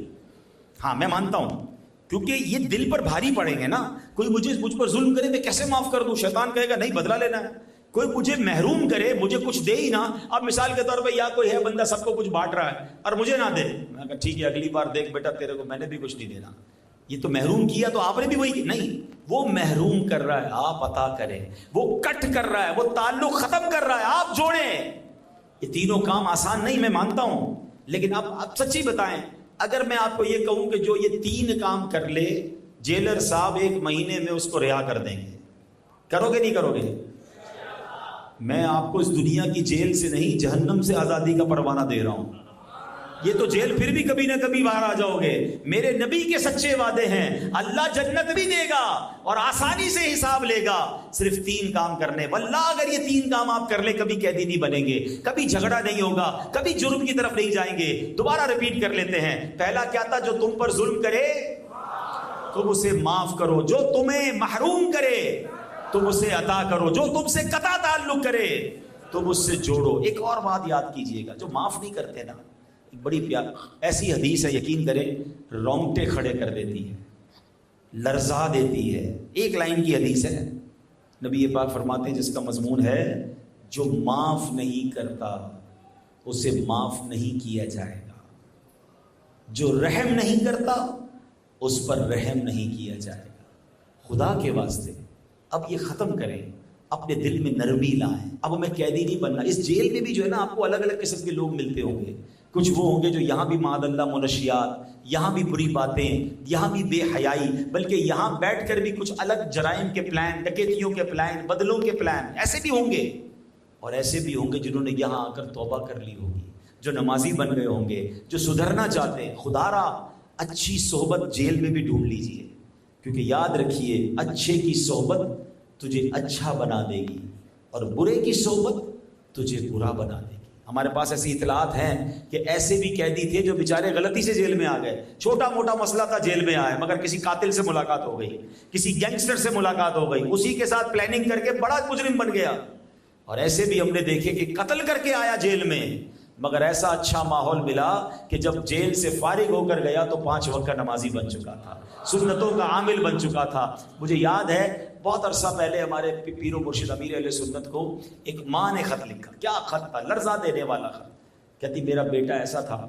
ہاں میں مانتا ہوں، کیونکہ یہ دل پر بھاری پڑیں گے نا. کوئی مجھ پر ظلم کرے میں کیسے معاف کر دوں؟ شیطان کہے گا نہیں، بدلہ لینا ہے. کوئی مجھے محروم کرے، مجھے کچھ دے ہی نہ. اب مثال کے طور پہ یا کوئی ہے بندہ سب کو کچھ بانٹ رہا ہے اور مجھے نہ دے، میں کہا ٹھیک ہے اگلی بار دیکھ بیٹا تیرے کو میں نے بھی کچھ نہیں دینا. یہ تو محروم کیا تو آپ نے بھی وہی. نہیں، وہ محروم کر رہا ہے آپ عطا کریں، وہ کٹ کر رہا ہے، وہ تعلق ختم کر رہا ہے آپ جوڑیں. یہ تینوں کام آسان نہیں، میں مانتا ہوں، لیکن اب سچی بتائیں، اگر میں آپ کو یہ کہوں کہ جو یہ 3 کام کر لے، جیلر صاحب 1 مہینے میں اس کو رہا کر دیں گے، کرو گے نہیں کرو گے؟ میں آپ کو اس دنیا کی جیل سے نہیں، جہنم سے آزادی کا پروانہ دے رہا ہوں. یہ تو جیل پھر بھی کبھی نہ کبھی باہر آ جاؤ گے. میرے نبی کے سچے وعدے ہیں، اللہ جنت بھی دے گا اور آسانی سے حساب لے گا. صرف 3 کام کرنے. واللہ اگر یہ 3 کام آپ کر لیں کبھی قیدی نہیں بنیں گے، کبھی جھگڑا نہیں ہوگا، کبھی جرم کی طرف نہیں جائیں گے. دوبارہ ریپیٹ کر لیتے ہیں. پہلا کیا تھا؟ جو تم پر ظلم کرے تم اسے معاف کرو. جو تمہیں محروم کرے تم اسے عطا کرو. جو تم سے قطع تعلق کرے تم اس سے جوڑو. ایک اور بات یاد کیجئے گا، جو معاف نہیں کرتے نا، ایک بڑی ایسی حدیث ہے، یقین کریں رونگٹے کھڑے کر دیتی ہے، لرزا دیتی ہے. ایک لائن کی حدیث ہے، نبی پاک فرماتے ہیں جس کا مضمون ہے جو معاف نہیں کرتا اسے معاف نہیں کیا جائے گا، جو رحم نہیں کرتا اس پر رحم نہیں کیا جائے گا. خدا کے واسطے اب یہ ختم کریں، اپنے دل میں نرمی لائیں. اب ہمیں قیدی نہیں بننا. اس جیل میں بھی جو ہے نا آپ کو الگ الگ قسم کے لوگ ملتے ہوں گے. کچھ وہ ہوں گے جو یہاں بھی معاذ اللہ منشیات، یہاں بھی بری باتیں، یہاں بھی بے حیائی، بلکہ یہاں بیٹھ کر بھی کچھ الگ جرائم کے پلان، ڈکیتیوں کے پلان، بدلوں کے پلان، ایسے بھی ہوں گے. اور ایسے بھی ہوں گے جنہوں نے یہاں آ کر توبہ کر لی ہوگی، جو نمازی بن گئے ہوں گے، جو سدھرنا چاہتے ہیں. خدا را اچھی صحبت جیل میں بھی ڈھونڈ لیجئے، کیونکہ یاد رکھیے اچھے کی صحبت تجھے اچھا بنا دے گی اور برے کی صحبت تجھے برا بنا دے گی. ہمارے پاس ایسی اطلاعات ہیں کہ ایسے بھی قیدی تھے جو بیچارے غلطی سے جیل میں آ گئے، چھوٹا موٹا مسئلہ تھا جیل میں آئے، مگر کسی قاتل سے ملاقات ہو گئی، کسی گینگسٹر سے ملاقات ہو گئی، اسی کے ساتھ پلاننگ کر کے بڑا مجرم بن گیا. اور ایسے بھی ہم نے دیکھے کہ قتل کر کے آیا جیل میں، مگر ایسا اچھا ماحول ملا کہ جب جیل سے فارغ ہو کر گیا تو 5 وقت کا نمازی بن چکا تھا، سنتوں کا عامل بن چکا تھا. مجھے یاد ہے بہت عرصہ پہلے ہمارے پیر و مرشد امیر اہل سنت کو ایک ماں نے خط لکھا. کیا خط تھا، لرزا دینے والا خط. کہتی میرا بیٹا ایسا تھا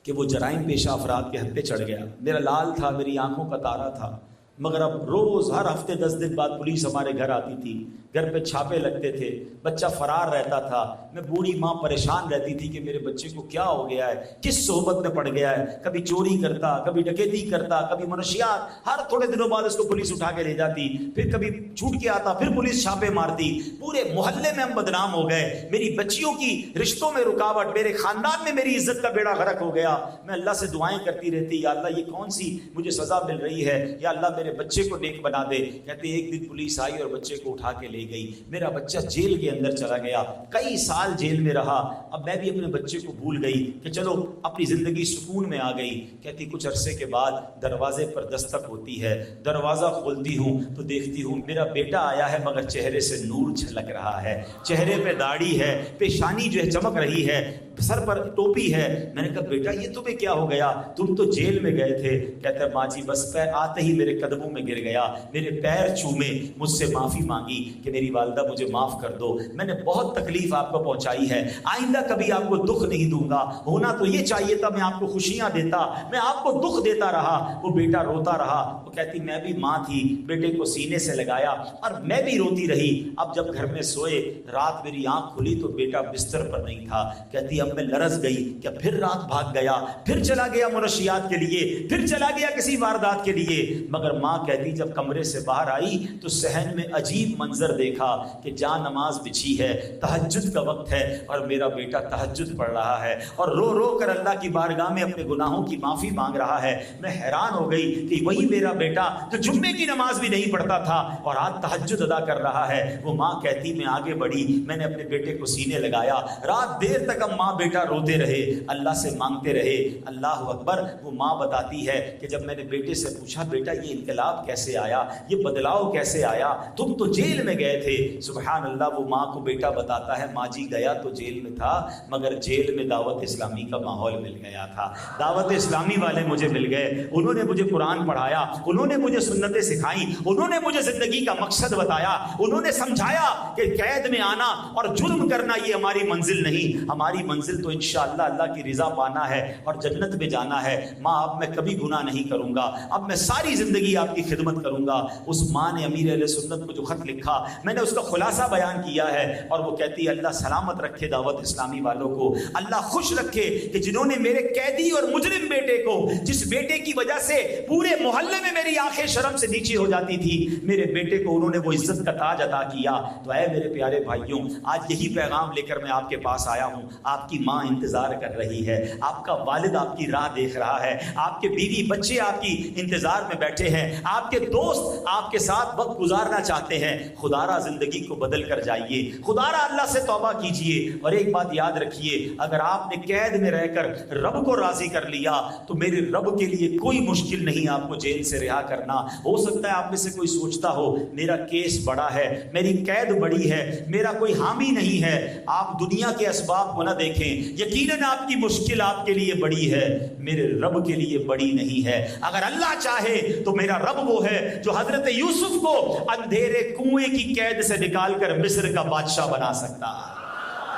کہ وہ جرائم پیشہ افراد کے ہتھ پہ چڑھ گیا، میرا لال تھا، میری آنکھوں کا تارا تھا، مگر اب روز ہر ہفتے 10 دن بعد پولیس ہمارے گھر آتی تھی، گھر پہ چھاپے لگتے تھے، بچہ فرار رہتا تھا. میں بوڑھی ماں پریشان رہتی تھی کہ میرے بچے کو کیا ہو گیا ہے، کس صحبت میں پڑ گیا ہے. کبھی چوری کرتا، کبھی ڈکیتی کرتا، کبھی منشیات. ہر تھوڑے دنوں بعد اس کو پولیس اٹھا کے لے جاتی، پھر کبھی چھوٹ کے آتا، پھر پولیس چھاپے مارتی. پورے محلے میں ہم بدنام ہو گئے، میری بچیوں کی رشتوں میں رکاوٹ، میرے خاندان میں میری عزت کا بیڑا غرق ہو گیا. میں اللہ سے دعائیں کرتی رہتی، یا اللہ یہ کون سی مجھے سزا مل رہی ہے، یا اللہ میرے بچے کو نیک بنا دے. کہتے ایک دن پولیس آئی اور بچے کو اٹھا کے لے گئی. میرا بچہ جیل کے اندر چلا گیا، کئی سال جیل میں رہا. اب میں بھی اپنے بچے کو بھول گئی کہ چلو اپنی زندگی سکون میں آ گئی. کہتی کچھ عرصے کے بعد دروازے پر دستک ہوتی ہے، دروازہ کھولتی ہوں تو دیکھتی ہوں میرا بیٹا آیا ہے، مگر چہرے سے نور چھلک رہا ہے، چہرے پہ داڑھی ہے، پیشانی جو ہے چمک رہی ہے، سر پر ٹوپی ہے. میں نے کہا بیٹا یہ تمہیں کیا ہو گیا، تم تو جیل میں گئے تھے. کہتا ہے ماں جی بس پیر آتے ہی میرے قدموں میں گر گیا، میرے پیر چومے، مجھ سے معافی مانگی کہ میری والدہ مجھے معاف کر دو، میں نے بہت تکلیف آپ کو پہنچائی ہے، آئندہ کبھی آپ کو دکھ نہیں دوں گا. ہونا تو یہ چاہیے تھا میں آپ کو خوشیاں دیتا، میں آپ کو دکھ دیتا رہا. وہ بیٹا روتا رہا. وہ کہتی میں بھی ماں تھی، بیٹے کو سینے سے لگایا اور میں بھی روتی رہی. اب جب گھر میں سوئے، رات میری آنکھ کھلی تو بیٹا بستر پر نہیں تھا. کہتی اب میں لرز گئی کہ پھر رات بھاگ گیا، پھر چلا گیا منشیات کے لیے، پھر چلا گیا کسی واردات کے لیے. مگر ماں کہتی جب کمرے سے باہر آئی تو صحن میں عجیب منظر دیکھا کہ جہاں نماز بچھی ہے، تہجد کا وقت ہے اور میرا بیٹا تہجد پڑھ رہا ہے اور رو رو کر اللہ کی بارگاہ میں اپنے گناہوں کی معافی مانگ رہا ہے. میں حیران ہو گئی کہ وہی میرا بیٹا جو جمعے کی نماز بھی نہیں پڑھتا تھا اور آج تہجد ادا کر رہا ہے. وہ ماں کہتی میں آگے بڑھی، میں نے اپنے بیٹے کو سینے لگایا، رات دیر تک ہم ماں بیٹا روتے رہے، اللہ سے مانگتے رہے. اللہ اکبر. وہ ماں بتاتی ہے کہ جب میں نے بیٹے سے پوچھا بیٹا یہ انقلاب کیسے آیا، یہ بدلاؤ کیسے آیا، تم تو جیل میں گئے تھے. سبحان اللہ. وہ ماں کو بیٹا بتاتا ہے ماں جی گیا تو جیل میں تھا، مگر جیل میں دعوت اسلامی کا ماحول مل گیا تھا، دعوت اسلامی والے مجھے مل گئے، انہوں نے مجھے قرآن پڑھایا، انہوں نے مجھے سنتیں سکھائیں، انہوں نے مجھے زندگی کا مقصد بتایا، انہوں نے سمجھایا کہ قید میں آنا اور جرم کرنا یہ ہماری منزل نہیں، ہماری منزل تو انشاءاللہ اللہ کی رضا پانا ہے اور جنت میں جانا ہے. ماں اب میں کبھی گناہ نہیں کروں گا، اب میں ساری زندگی آپ کی خدمت کروں گا. اس ماں نے امیر اہل سنت کو جو خط لکھا میں نے اس کا خلاصہ بیان کیا ہے اور وہ کہتی ہے اللہ سلامت رکھے دعوت اسلامی والوں کو، اللہ خوش رکھے کہ جنہوں نے میرے قیدی اور مجرم بیٹے کو، جس بیٹے کی وجہ سے پورے محلے میں میری آنکھیں شرم سے نیچے ہو جاتی تھی، میرے بیٹے کو انہوں نے وہ عزت کا تاج عطا کیا. تو اے میرے پیارے بھائیوں، آج یہی پیغام لے کر میں آپ کے پاس آیا ہوں. آپ کی ماں انتظار کر رہی ہے، آپ کا والد آپ کی راہ دیکھ رہا ہے، آپ کے بیوی بچے آپ کی انتظار میں بیٹھے ہیں، آپ کے دوست آپ کے ساتھ وقت گزارنا چاہتے ہیں. خدا را زندگی کو بدل کر جائیے، خدا را اللہ سے توبہ کیجئے. اور ایک بات یاد رکھیے، اگر آپ نے قید میں رہ کر رب کو راضی کر لیا تو میرے رب کے لیے کوئی مشکل نہیں آپ کو جیل سے رہا کرنا. ہو سکتا ہے آپ میں سے کوئی سوچتا ہو میرا کیس بڑا ہے، میری قید بڑی ہے، میرا کوئی حامی نہیں ہے. آپ دنیا کے اسباب کو نہ دیکھیں، دیکھیں، یقیناً آپ کی مشکل آپ کے لیے بڑی ہے، میرے رب کے لیے بڑی نہیں ہے۔ اگر اللہ چاہے تو میرا رب وہ ہے جو حضرت یوسف کو اندھیرے کنویں کی قید سے نکال کر مصر کا بادشاہ بنا سکتا ہے۔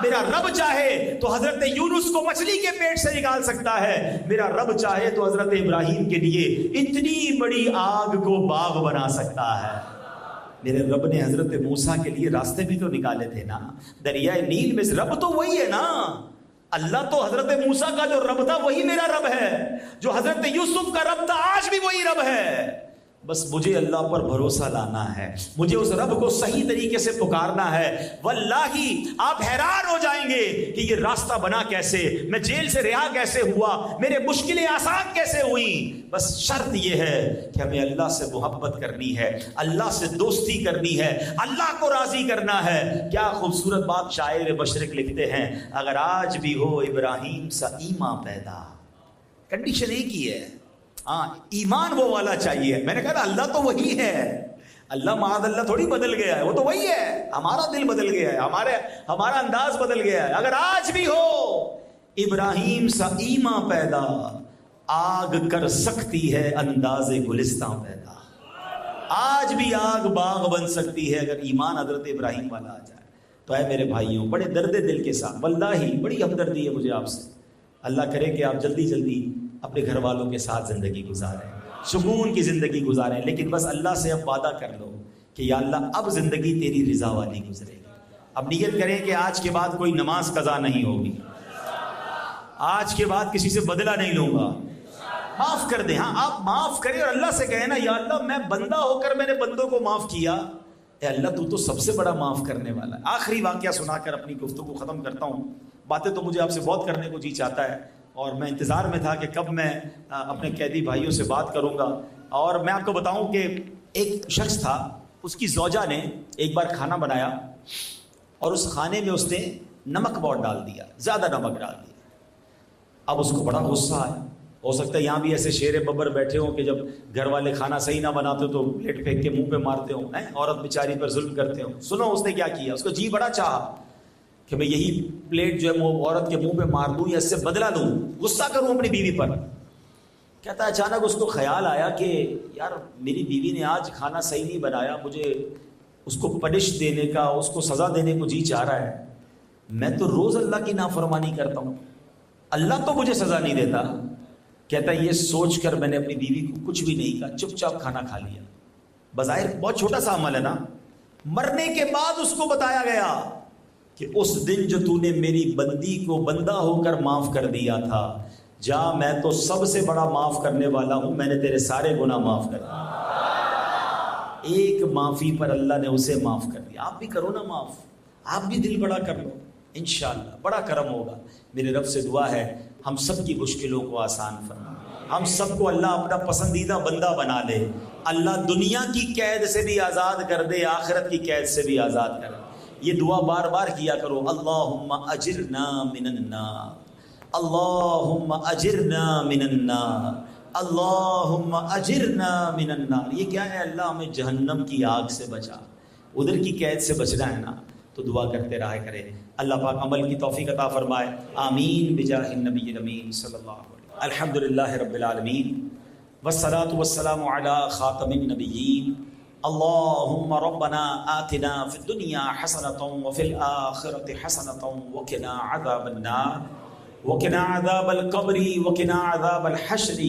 میرا رب چاہے تو حضرت یونس کو مچھلی کے پیٹ سے نکال سکتا ہے۔ میرا رب چاہے تو حضرت ابراہیم کے لیے اتنی بڑی آگ کو باغ بنا سکتا ہے۔ میرے رب نے حضرت موسیٰ کے لیے راستے بھی تو نکالے تھے نا دریائے نیل میں۔ رب تو وہی ہے نا، اللہ تو حضرت موسیٰ کا جو رب تھا وہی میرا رب ہے، جو حضرت یوسف کا رب تھا آج بھی وہی رب ہے۔ بس مجھے اللہ پر بھروسہ لانا ہے، مجھے اس رب کو صحیح طریقے سے پکارنا ہے۔ واللہ آپ حیران ہو جائیں گے کہ یہ راستہ بنا کیسے، میں جیل سے رہا کیسے ہوا، میرے مشکلیں آسان کیسے ہوئیں۔ بس شرط یہ ہے کہ ہمیں اللہ سے محبت کرنی ہے، اللہ سے دوستی کرنی ہے، اللہ کو راضی کرنا ہے۔ کیا خوبصورت بات شاعر مشرق لکھتے ہیں، اگر آج بھی ہو ابراہیم سا ایمان پیدا، کنڈیشن ایک ہی ہے، ہاں ایمان وہ والا چاہیے۔ میں نے کہا اللہ تو وہی ہے، اللہ معاذ اللہ تھوڑی بدل گیا ہے، وہ تو وہی ہے، ہمارا دل بدل گیا ہے، ہمارا انداز بدل گیا ہے۔ اگر آج بھی ہو ابراہیم سا ایمان پیدا، آگ کر سکتی ہے انداز گلستان پیدا۔ آج بھی آگ باغ بن سکتی ہے اگر ایمان حضرت ابراہیم والا آ جائے۔ تو اے میرے بھائیوں، بڑے درد دل کے ساتھ، واللہ بڑی ہمدردی ہے مجھے آپ سے، اللہ کرے کہ آپ جلدی جلدی اپنے گھر والوں کے ساتھ زندگی گزاریں، سکون کی زندگی گزاریں، لیکن بس اللہ سے اب وعدہ کر لو کہ یا اللہ اب زندگی تیری رضا والی گزرے گی۔ اب نیت کریں کہ آج کے بعد کوئی نماز قضا نہیں ہوگی، آج کے بعد کسی سے بدلہ نہیں لوں گا، معاف کر دیں۔ ہاں آپ معاف کریں اور اللہ سے کہیں نا یا اللہ میں بندہ ہو کر میں نے بندوں کو معاف کیا، اے اللہ تو سب سے بڑا معاف کرنے والا ہے۔ آخری واقعہ سنا کر اپنی گفتگو ختم کرتا ہوں۔ باتیں تو مجھے آپ سے بہت کرنے کو جی چاہتا ہے، اور میں انتظار میں تھا کہ کب میں اپنے قیدی بھائیوں سے بات کروں گا۔ اور میں آپ کو بتاؤں کہ ایک شخص تھا، اس کی زوجہ نے ایک بار کھانا بنایا اور اس کھانے میں اس نے نمک بہت ڈال دیا، زیادہ نمک ڈال دیا۔ اب اس کو بڑا غصہ آیا۔ ہو سکتا ہے یہاں بھی ایسے شیر ببر بیٹھے ہوں کہ جب گھر والے کھانا صحیح نہ بناتے تو پلیٹ پھینک کے منہ پہ مارتے ہوں، عورت بیچاری پر ظلم کرتے ہوں۔ سنو اس نے کیا کیا، اس کو جی بڑا چاہا کہ میں یہی پلیٹ جو ہے وہ عورت کے منہ پہ مار دوں یا اس سے بدلہ لوں، غصہ کروں اپنی بیوی پر۔ کہتا ہے اچانک اس کو خیال آیا کہ یار میری بیوی نے آج کھانا صحیح نہیں بنایا، مجھے اس کو پنش دینے کا، اس کو سزا دینے کو جی چاہ رہا ہے۔ میں تو روز اللہ کی نافرمانی کرتا ہوں، اللہ تو مجھے سزا نہیں دیتا۔ کہتا ہے یہ سوچ کر میں نے اپنی بیوی کو کچھ بھی نہیں کہا، چپ چاپ کھانا کھا لیا۔ بظاہر بہت چھوٹا سا عمل ہے نا۔ مرنے کے بعد اس کو بتایا گیا کہ اس دن جو تو نے میری بندی کو بندہ ہو کر معاف کر دیا تھا، جا میں تو سب سے بڑا معاف کرنے والا ہوں، میں نے تیرے سارے گناہ معاف کر دیے۔ ایک معافی پر اللہ نے اسے معاف کر دیا۔ آپ بھی کرو نا معاف، آپ بھی دل بڑا کر لو، انشاءاللہ بڑا کرم ہوگا۔ میرے رب سے دعا ہے ہم سب کی مشکلوں کو آسان فرما، ہم سب کو اللہ اپنا پسندیدہ بندہ بنا لے، اللہ دنیا کی قید سے بھی آزاد کر دے، آخرت کی قید سے بھی آزاد کر دے۔ یہ دعا بار بار کیا کرو، اللہم اجرنا من النار، اللہم اجرنا من النار، اللہم اجرنا من النار۔ یہ کیا ہے، اللہ ہمیں جہنم کی آگ سے بچا، ادھر کی قید سے بچنا ہے نا، تو دعا کرتے رہا کرے۔ اللہ پاک عمل کی توفیق عطا فرمائے، آمین بجاہ النبی الامین صلی اللہ علیہ وسلم۔ الحمدللہ رب العالمین والصلاة والسلام علی خاتم النبیین۔ اللهم ربنا آتنا في الدنيا حسنة وفي الآخرة حسنة وقنا عذاب النار وقنا عذاب القبر وقنا عذاب الحشر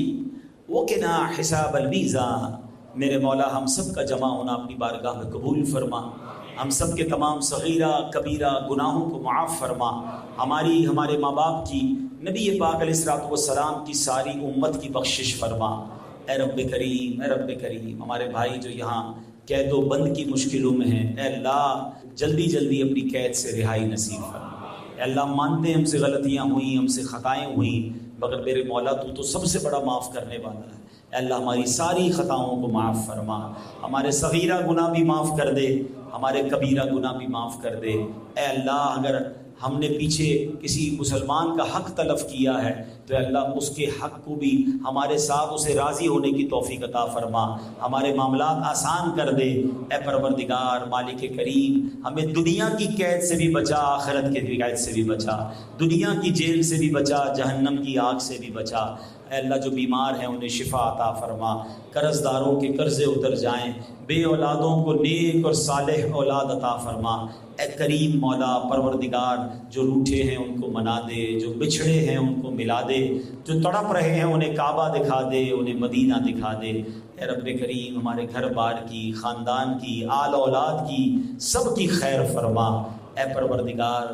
وقنا حساب الميزان۔ میرے مولا ہم سب کا جمع ہونا اپنی بارگاہ میں قبول فرما، ہم سب کے تمام صغیرہ کبیرہ گناہوں کو معاف فرما، ہماری ہمارے ماں باپ کی، نبی پاک علیہ الصلوۃ والسلام کی ساری امت کی بخشش فرما۔ اے رب کریم، اے رب کریم، ہمارے بھائی جو یہاں قید و بند کی مشکلوں میں ہیں، اے اللہ جلدی جلدی اپنی قید سے رہائی نصیب فرما۔ اے اللہ مانتے ہیں ہم سے غلطیاں ہوئیں، ہم سے خطائیں ہوئیں، مگر میرے مولا تو سب سے بڑا معاف کرنے والا ہے۔ اے اللہ ہماری ساری خطاؤں کو معاف فرما، ہمارے صغیرہ گناہ بھی معاف کر دے، ہمارے کبیرہ گناہ بھی معاف کر دے۔ اے اللہ اگر ہم نے پیچھے کسی مسلمان کا حق تلف کیا ہے تو اے اللہ اس کے حق کو بھی ہمارے ساتھ اسے راضی ہونے کی توفیق عطا فرما، ہمارے معاملات آسان کر دے۔ اے پروردگار مالک کریم، ہمیں دنیا کی قید سے بھی بچا، آخرت کے قید سے بھی بچا، دنیا کی جیل سے بھی بچا، جہنم کی آگ سے بھی بچا۔ اے اللہ جو بیمار ہیں انہیں شفا عطا فرما، قرض داروں کے قرضے اتر جائیں، بے اولادوں کو نیک اور صالح اولاد عطا فرما۔ اے کریم مولا پروردگار، جو روٹھے ہیں ان کو منا دے، جو بچھڑے ہیں ان کو ملا دے، جو تڑپ رہے ہیں انہیں کعبہ دکھا دے، انہیں مدینہ دکھا دے۔ اے رب کریم ہمارے گھر بار کی، خاندان کی، آل اولاد کی، سب کی خیر فرما۔ اے پروردگار،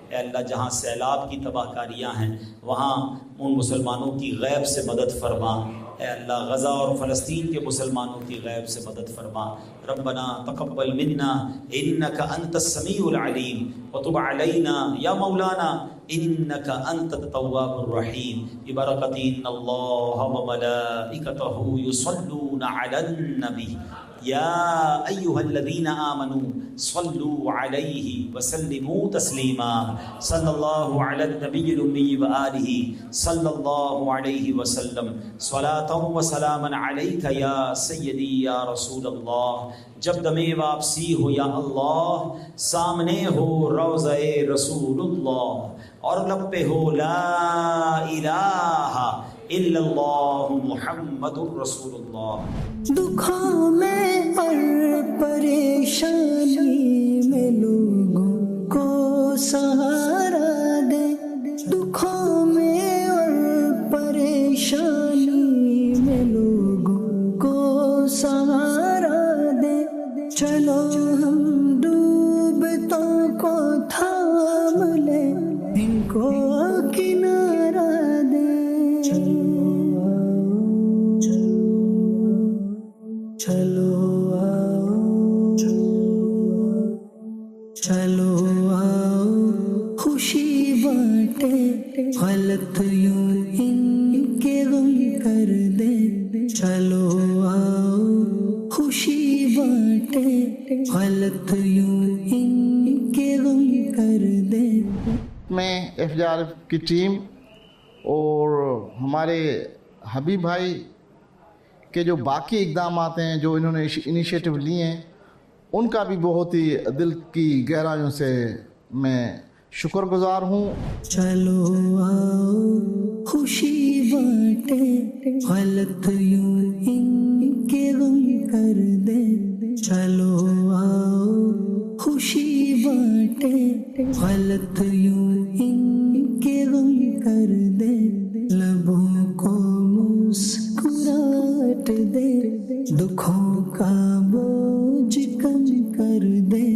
اے اللہ جہاں سیلاب کی تباہ کاریاں ہیں وہاں ان مسلمانوں کی غیب سے مدد فرما۔ اے اللہ غزہ اور فلسطین کے مسلمانوں کی غیب سے مدد فرما۔ ربنا تقبل منا انک انت السمیع العلیم وتب علینا یا مولانا انک انت التواب الرحیم ببرکۃ ان اللہ وملائکتہ یصلون علی النبی یا ایھا الذین آمنوا صلوا علیہ وسلموا تسلیما صلی اللہ علی النبی الامی وآلہ صلی اللہ علیہ وسلم صلاۃ و سلاما علیک یا سیدی یا رسول اللہ۔ جب دم واپسی ہو یا اللہ، سامنے ہو روضہ رسول اللہ اور لب پہ ہو لا الہ الا اللہ محمد رسول اللہ۔ دکھوں میں اور پریشانی میں لوگوں کو سہارا دے، دکھوں میں اور پریشانی میں لوگوں کو سہارا دے۔ چلو ہم ڈوبتوں کو تھام لے، ان کو کنارہ دے۔ چلو آؤ خوشی بانٹے، غلط یوں ان کے غم کر دے۔ چلو آؤ خوشی بانٹے، غلط یوں ان کے غم کر دے۔ میں FJRF کی ٹیم اور ہمارے حبیب بھائی کے جو باقی اقدامات ہیں جو انہوں نے انیشیٹو لیے ہیں ان کا بھی بہت ہی دل کی گہرائیوں سے میں شکر گزار ہوں۔ چلو آؤ خوشی بانٹے، غلط یوں ان کے غم کر دے۔ چلو آؤ خوشی بانٹے، غلط یوں ان کے غم کر دے۔ لبوں کو مسکراہٹ دے، دکھوں کا بوجھ کم کر دے۔